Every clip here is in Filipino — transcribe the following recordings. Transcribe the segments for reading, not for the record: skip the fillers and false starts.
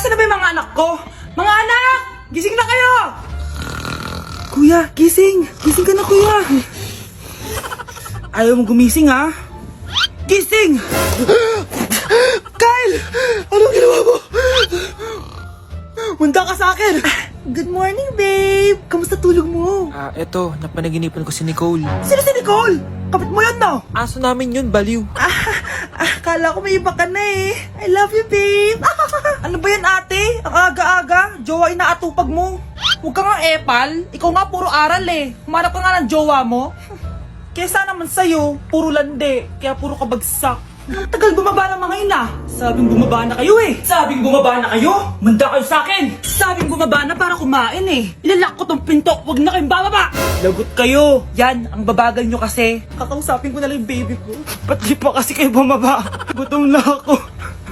Nasaan na ba yung mga anak ko? Mga anak! Gising na kayo! Kuya, gising! Gising ka na, kuya! Ayaw mong gumising, ha? Gising! Kyle! Anong ginawa mo? Munda ka sa akin! Good morning, babe! Kamusta tulog mo? Eto, napanaginipan ko si Nicole. Sino si Nicole? Kapit mo yun, no? Aso namin yun, baliw. Kala ko may iba ka na eh. I love you, babe. Ano ba yan, ate? Ang aga-aga. Jowa inaatupag mo. Huwag ka nga epal. Ikaw nga puro aral eh. Humanap ka nga ng jowa mo. Kesa naman sa'yo, puro lande. Kaya puro kabagsak. Ang tagal bumaba ng mga ina. Sabing bumaba na kayo eh. Sabing bumaba na kayo. Manda kayo sa akin. Sabing bumaba na para kumain eh. Ilalak ko tong pinto. Huwag na kayong bababa. Lagot kayo. Yan, ang babagal nyo kasi. Kakausapin ko na lang yung baby ko. Ba't di pa kasi kayo bumaba? Gutom na ako.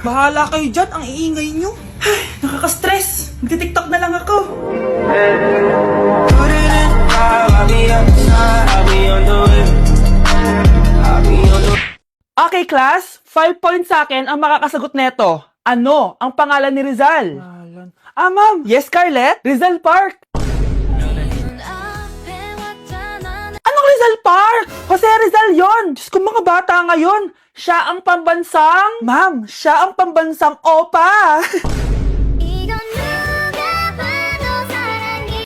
Bahala kayo dyan. Ang iingay nyo. Ay, nakaka-stress. Magti-tiktok na lang ako. Okay, class. 5 points sa akin ang makakasagot neto. Ano ang pangalan ni Rizal? Ma'am. Yes, Scarlett? Rizal Park. Anong Rizal Park? Jose Rizal yon. Diyos ko, mga bata ngayon. Siya ang pambansang... Ma'am, siya ang pambansang opa.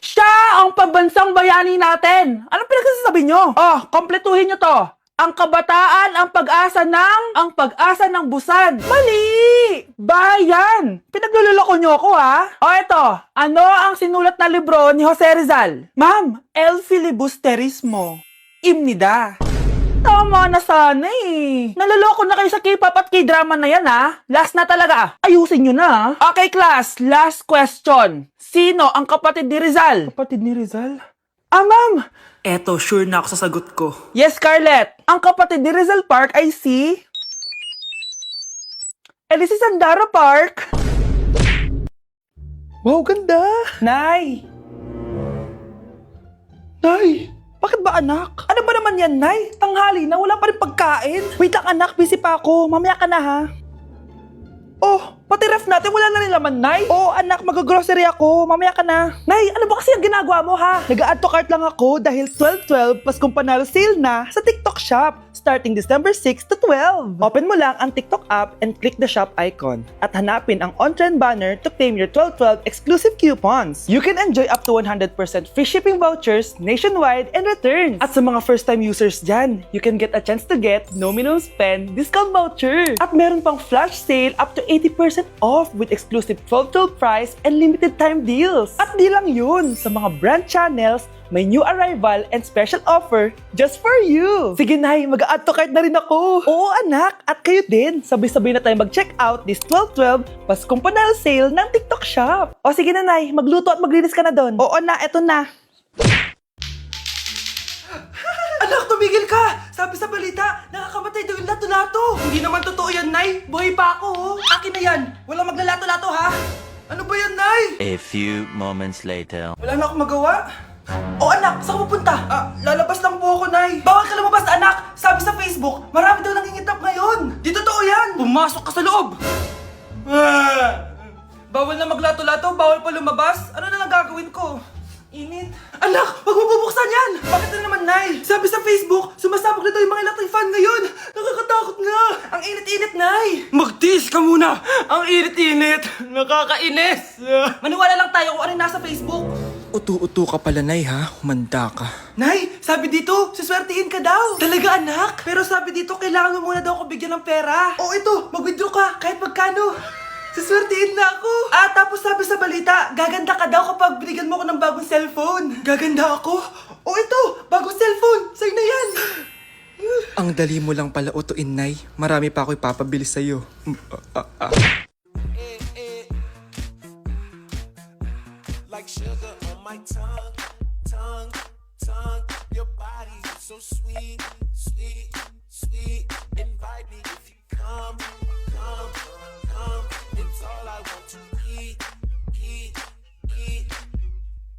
Siya ang pambansang bayani natin. Anong pinagsasabi nyo? Oh, kompletuhin nyo to. Ang kabataan, ang pag-asa ng busan. Mali! Bayan! Pinagluloko nyo ako, ha? O eto, ano ang sinulat na libro ni Jose Rizal? Ma'am, El Filibusterismo. Imnida. Tama na sana eh. Naloloko na kayo sa K-pop at K-drama na yan, ha? Last na talaga. Ayusin nyo na, ha? Okay, class. Last question. Sino ang kapatid ni Rizal? Kapatid ni Rizal? Ma'am! Eto, sure na ako sa sagot ko. Yes, Scarlett. Ang kapatid ni Rizal Park ay si... si Sandara Park. Wow, ganda. Nay! Nay! Bakit ba, anak? Ano ba naman yan, Nay? Tanghali na, wala pa rin pagkain. Wait lang, anak. Busy pa ako. Mamaya ka na, ha? Oh, pati ref natin, wala na rin laman, Nay. Oh, anak, mag-grocery ako. Mamaya ka na. Nay, ano ba kasi ang ginagawa mo, ha? Nag-add to cart lang ako dahil 12/12 Paskong Panalo sale na sa TikTok Shop starting December 6 to 12. Open mo lang ang TikTok app and click the shop icon at hanapin ang on-trend banner to claim your 12/12 exclusive coupons. You can enjoy up to 100% free shipping vouchers nationwide and returns. At sa mga first-time users dyan, you can get a chance to get no minimum spend discount voucher. At meron pang flash sale up to 80% off with exclusive 12/12 price and limited time deals. At di lang yun, sa mga brand channels, may new arrival and special offer just for you. Sige, Nay, mag-add to cart na rin ako. Oo, anak, at kayo din. Sabay-sabay na tayo mag-check out this 12/12 Paskong Panalo sale ng TikTok Shop. O sige na, Nay, magluto at maglinis ka na doon. Oo na, eto na. Anak, tumigil ka! Sabi sa balita, nakakamatay daw yung lato-lato. Hindi naman totoo yan, Nay. Buhay pa ako, oh. Akin na yan. Walang maglalato-lato, ha? Ano ba yan, Nay? A few moments later. Wala na akong magawa. Oh, anak, saan ka pupunta? Lalabas lang po ako, Nay. Bawal ka lumabas, anak. Sabi sa Facebook, marami daw nangingitap ngayon. Di totoo yan. Pumasok ka sa loob. Bawal na maglato-lato, bawal pa lumabas. Ano na lang gagawin ko? Init. Anak, wag mo bubuksan yan! Bakit na naman, Nay? Sabi sa Facebook, sumasabog na daw yung mga electric fan ngayon. Nakakatakot nga. Ang init-init, Nay. Magtiis ka muna. Ang init-init. Nakakainis. Maniwala lang tayo kung ano yung nasa Facebook. Utu-utu ka pala, Nay, ha? Humanda ka. Nay, sabi dito, siswertihin ka daw. Talaga, anak? Pero sabi dito, kailangan mo muna daw ako bigyan ng pera. Oh, ito, mag-withdraw ka, kahit magkano. Siswertihin na ako. Tapos sabi sa balita, gaganda ka daw kapag binigyan mo ko ng bagong cellphone. Gaganda ako? Oh, ito, bagong cellphone. Sa'yo na yan. Ang dali mo lang pala utuin, Nay. Marami pa ako ipapabili sa'yo. Like sugar on my tongue, tongue, tongue. Your body is so sweet, sweet, sweet. Invite me if you come, come, come. It's all I want to eat, eat, eat.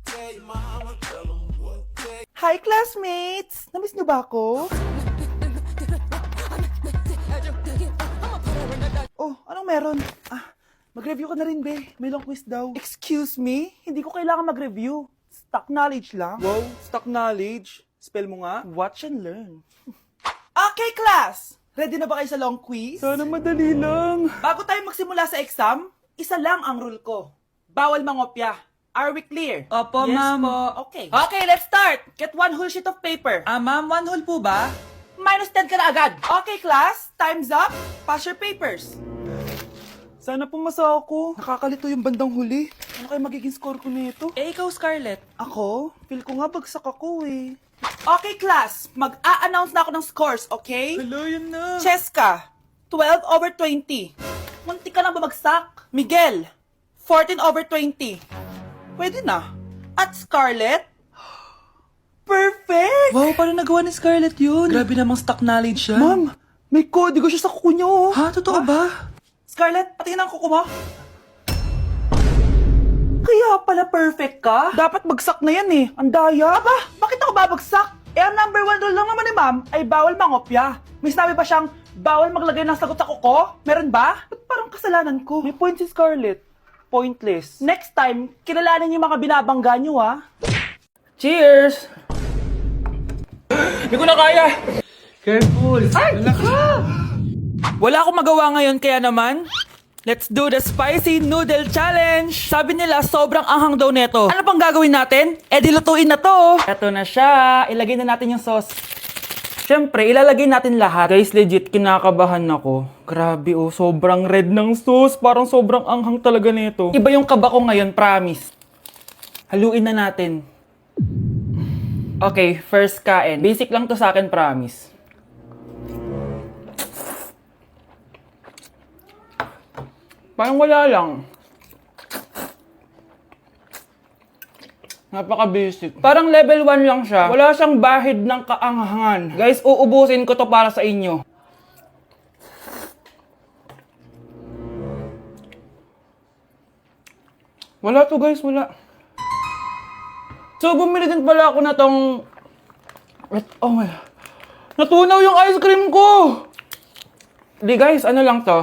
Tell your mama, tell them what they... Hi, classmates! Namiss niyo ba ako? Oh, anong meron? Mag-review ka na rin, be. May long quiz daw. Excuse me? Hindi ko kailangan mag-review. Stock knowledge lang. Wow, stock knowledge. Spell mo nga. Watch and learn. Okay, class! Ready na ba kayo sa long quiz? Sana madali lang. Bago tayo magsimula sa exam, isa lang ang rule ko. Bawal mangopya. Are we clear? Opo, Yes ma'am. po. Okay. Okay, let's start. Get one whole sheet of paper. Ma'am, 1 whole po ba? Minus 10 ka na agad. Okay, class. Time's up. Pass your papers. Sana pumasa ako. Nakakalito yung bandang huli. Ano kaya magiging score ko nito? Eh, ikaw, Scarlett. Ako? Feel ko nga bagsak ako eh. Okay, class. Mag-a-announce na ako ng scores, okay? Hello, yun na. Cheska, 12/20. Munti ka lang bumagsak. Miguel, 14/20. Pwede na. At Scarlett, perfect! Wow, paano nagawa ni Scarlett yun? Grabe namang stock knowledge siya. Ma'am, may kodigo siya sa kuko niyo. Oh. Ha? Totoo ba? Scarlett, patingin ang kuko mo. Kaya pala perfect ka? Dapat bagsak na yan eh. Ang daya. Aba, bakit ako babagsak? Eh, ang number 1 rule lang naman ni ma'am ay bawal mangopya. May sinabi pa siyang bawal maglagay ng sagot sa kuko? Meron ba? Ba't parang kasalanan ko? May point si Scarlett. Pointless. Next time, kilalanin yung mga binabangga nyo ha. Cheers! Hindi ko na kaya! Careful. Ay! Wala akong magawa ngayon kaya naman, let's do the spicy noodle challenge! Sabi nila, sobrang anghang daw neto. Ano pang gagawin natin? Eh, dilutuin na to! Eto na siya. Ilagay na natin yung sauce. Siyempre, ilalagay natin lahat. Guys, legit, kinakabahan ako. Grabe oh, sobrang red ng sauce. Parang sobrang anghang talaga nito. Iba yung kaba ko ngayon, promise. Haluin na natin. Okay, first kain. Basic lang to sa akin, promise. Parang wala lang. Napaka-basic. Parang level 1 lang siya. Wala siyang bahid ng kaanghangan. Guys, uubusin ko to para sa inyo. Wala to guys, wala. So, bumili din pala ako na tong... Oh my... Natunaw yung ice cream ko! Di guys, ano lang to?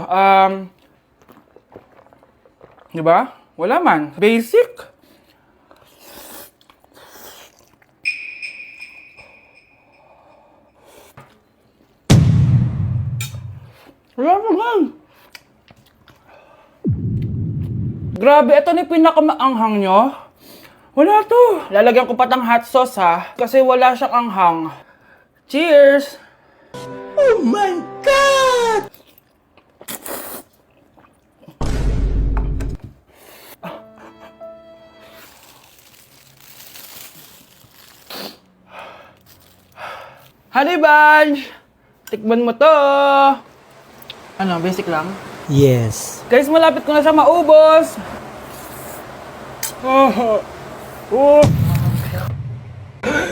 Di ba? Wala man. Basic. Wala naman. Grabe, ito na yung pinakamaanghang nyo. Wala to. Lalagyan ko pa ng hot sauce ha. Kasi wala siyang anghang. Cheers! Oh my God! Honey Bunch! Tikman mo to! Ano, basic lang? Yes. Guys, malapit ko na siya maubos!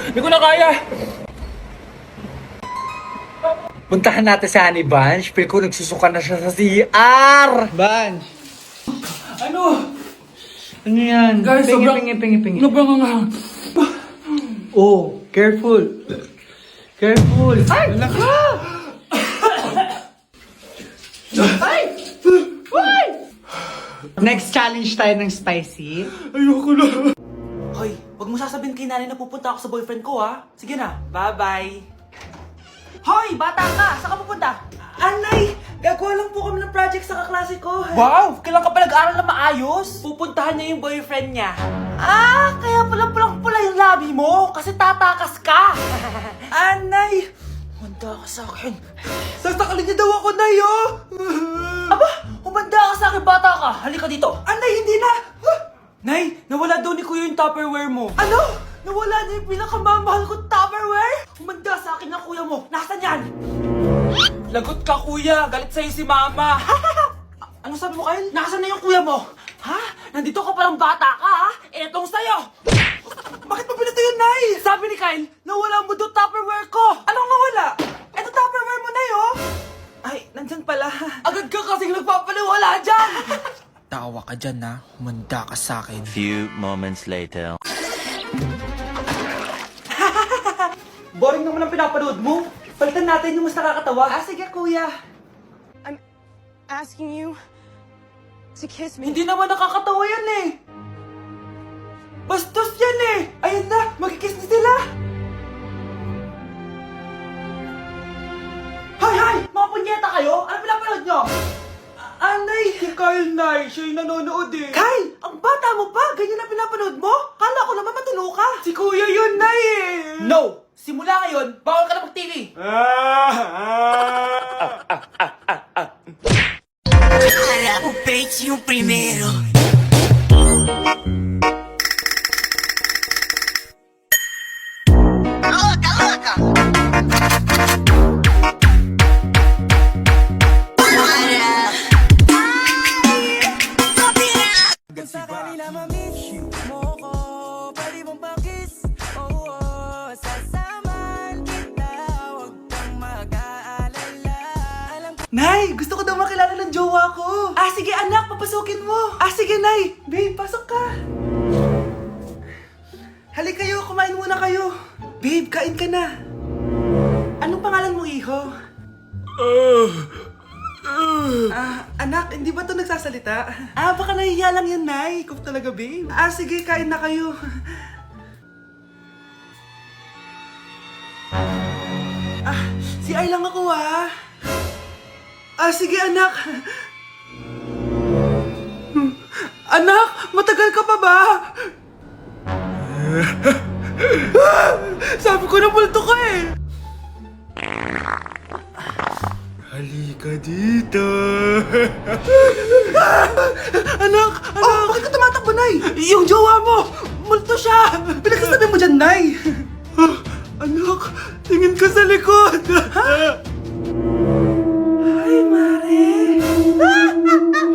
Hindi ko na kaya! Puntahan natin si Honey Bunch. Feel ko nagsusuka na siya sa CR. Bunch! Ano? Ano yan? Guys, pingi. Sobrang anghang. Oh, careful. Careful. Ay! Next challenge tayo ng spicy. Ayoko na. Hoy, wag mo sasabihin kay nanay na pupunta ako sa boyfriend ko ha. Sige na, bye-bye. Hoy, bata ka! Saan ka pupunta? Anay! Gagawa lang po kami ng project sa kaklase ko. Wow! Kailan ka pa nag-aral na maayos? Pupuntahan niya yung boyfriend niya. Ah! Kaya pala pulang-pula yung labi mo kasi tatakas ka! Anay! Humanda ka sa akin. Sasakalin niya daw ako, Nay, oh! Aba! Humanda ka sa akin, bata ka! Halika dito! Anay, hindi na! Nay, nawala daw ni Kuya yung Tupperware mo. Ano? Nawala na yung pinakamamahal kong Tupperware? Humanda sa akin ng kuya mo. Nasaan yan? Lagot ka, kuya. Galit sa'yo si mama. Ano sabi mo, Kyle? Nasaan na yung kuya mo? Ha? Nandito ka palang bata ka, ha? Etong sa'yo. Bakit mo pinato yun, Nay? Sabi ni Kyle, nawala mo doon Tupperware ko. Anong nawala? Eto Tupperware mo, Nay, oh. Ay, nandyan pala. Agad ka kasing nagpapaliwala dyan. Tawa ka dyan ha. Humanda ka sa akin. Few moments later. Boring naman ang pinapanood mo. Palitan natin yung mas nakakatawa. Ah, sige, kuya. asking you to kiss me. Hindi naman nakakatawa yan eh. Bastos yan eh. Ayun na, magkikiss na sila. Hay! Mga punyeta kayo? Ano pinapanood nyo? Anay! Si Kyle, Nay. Siya yung nanonood eh. Kyle! Ang bata mo pa! Ganyan na pinapanood mo? Kala ko naman matino ka. Si Kuya yun, Nay eh. No! Simula ngayon, bawal ka na mag-TV. Para o peito primeiro. Kung sakali na ma-miss mo ko, pwede mong pakis. Oo, sasamahan kita, huwag kang mag-aalala. Alam ko Nay, gusto ko daw makilala ng jowa ko. Ah, sige anak, papasukin mo. Ah, sige Nay. Babe, pasok ka. Halika kayo, kumain muna kayo. Babe, kain ka na. Anong pangalan mo, iho? Anak, hindi ba ito nagsasalita? Baka nahihiya lang yan, Nay. Ikaw talaga, babe. Sige, kain na kayo. Si Ay lang ako, sige, anak. Anak, matagal ka pa ba? Sabi ko na multo ka eh. Halika dito. Anak! Bakit ka tumatakbo, Nay? Yung jowa mo! Multo siya! Pinagsasabi mo dyan, Nay! Anak! Tingin ka sa likod! Ay, Mare!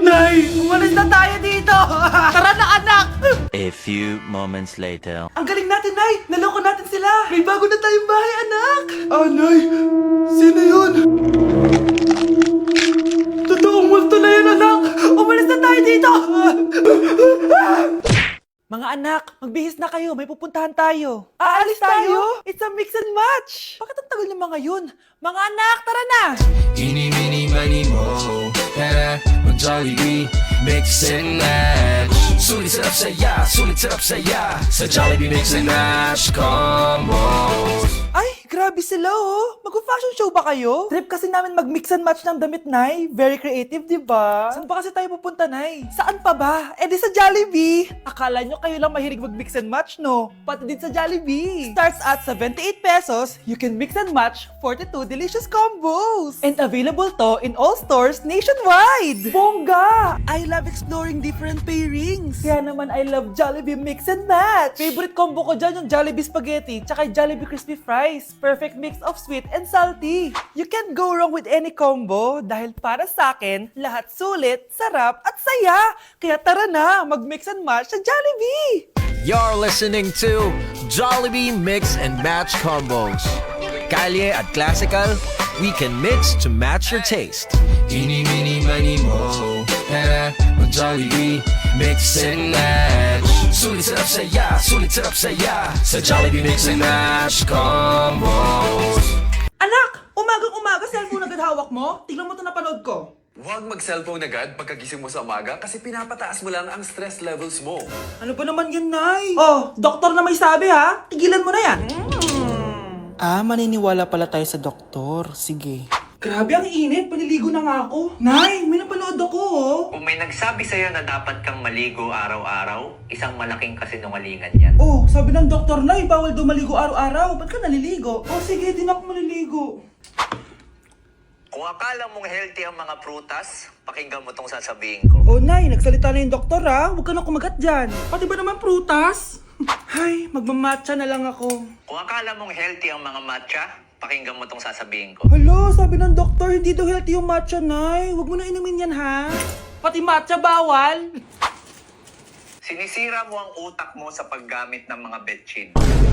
Nay! Umalis na tayo dito! Tara na, anak! A few moments later. Ang galing natin, Nay! Naloko natin sila! May bago na tayong bahay, anak! Nay! Sino yun? Totoong multo na yun, anak! Umalis na tayo dito! Mga anak, magbihis na kayo. May pupuntahan tayo. Aalis tayo? It's a mix and match. Bakit ang tagal ng mga yun? Mga anak, tara na! Eeny, meeny, miny, mo. Tara, mag-Jollibee, mix and match. Sulit sarap saya. Sa Jollibee mix and match combo. Ay, grabe sila oh. Mag-fashion show ba kayo? Trip kasi namin mag-mix and match ng damit, Nay. Very creative, di ba? Saan pa kasi tayo pupunta, Nay? Saan pa ba? Eh di sa Jollibee. Akala nyo kayo lang mahilig mag-mix and match, no? Pati din sa Jollibee. Starts at 78 pesos, you can mix and match 42 delicious combos. And available to in all stores nationwide. Bongga! I love exploring different pairings. Kaya naman I love Jollibee mix and match. Favorite combo ko dyan yung Jollibee spaghetti tsaka yung Jollibee crispy fries. Perfect mix of sweet and salty. You can't go wrong with any combo dahil para sa akin, lahat sulit, sarap at saya. Kaya tara na, mag-mix and match sa Jollibee! You're listening to Jollibee Mix and Match Combos. Kalye at Classical, we can mix to match your taste. Eeny, meeny, miny, mo. Tara, mag-Jollibee, mix and match. Sulit sarap saya. Sa Jollibee mix and match combo. Anak! Umagang-umaga, cellphone agad hawak mo? Tignan mo ito napanood ko. Huwag mag-cellphone agad pagkagising mo sa umaga kasi pinapataas mo lang ang stress levels mo. Ano ba naman yan, Nay? Oh, doktor na may sabi ha. Tigilan mo na yan. Maniniwala pala tayo sa doktor. Sige. Grabe ang init. Paliligo na nga ako. Nay, may napanood ako oh. Kung may nagsabi sa'yo na dapat kang maligo araw-araw, isang malaking kasinungalingan yan. Oh, sabi ng doktor, Nay, bawal daw maligo araw-araw. Ba't ka naliligo? Oh, sige, di na ako maliligo. Kung akala mong healthy ang mga prutas, pakinggan mo tong sasabihin ko. Oh, Nay, nagsalita na yung doktor ha. Huwag ka na kumagat dyan. Pati ba naman prutas? Ay, magmamatcha na lang ako. Kung akala mong healthy ang mga matcha, pakinggan mo tong sasabihin ko. Hala, sabi ng doktor, hindi daw healthy yung matcha, Nay. Huwag mo na inumin yan, ha? Pati matcha bawal. Sinisira mo ang utak mo sa paggamit ng mga betchin.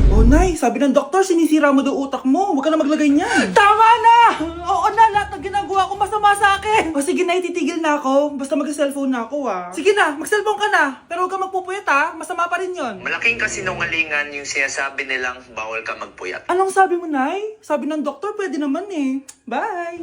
Oh, Nay, sabi ng doktor, sinisira mo daw utak mo. Huwag ka na maglagay niyan. Tama na! Oo na, lahat ng ginagawa ko masama sa akin. O sige, Nay, titigil na ako. Basta mag-cellphone na ako, ha? Sige na, mag-cellphone ka na. Pero huwag ka magpupuyat, ha? Masama pa rin yon. Malaking kasinungalingan yung sinasabi nilang bawal ka magpuyat. Anong sabi mo, Nay? Sabi ng doktor, pwede naman eh. Bye!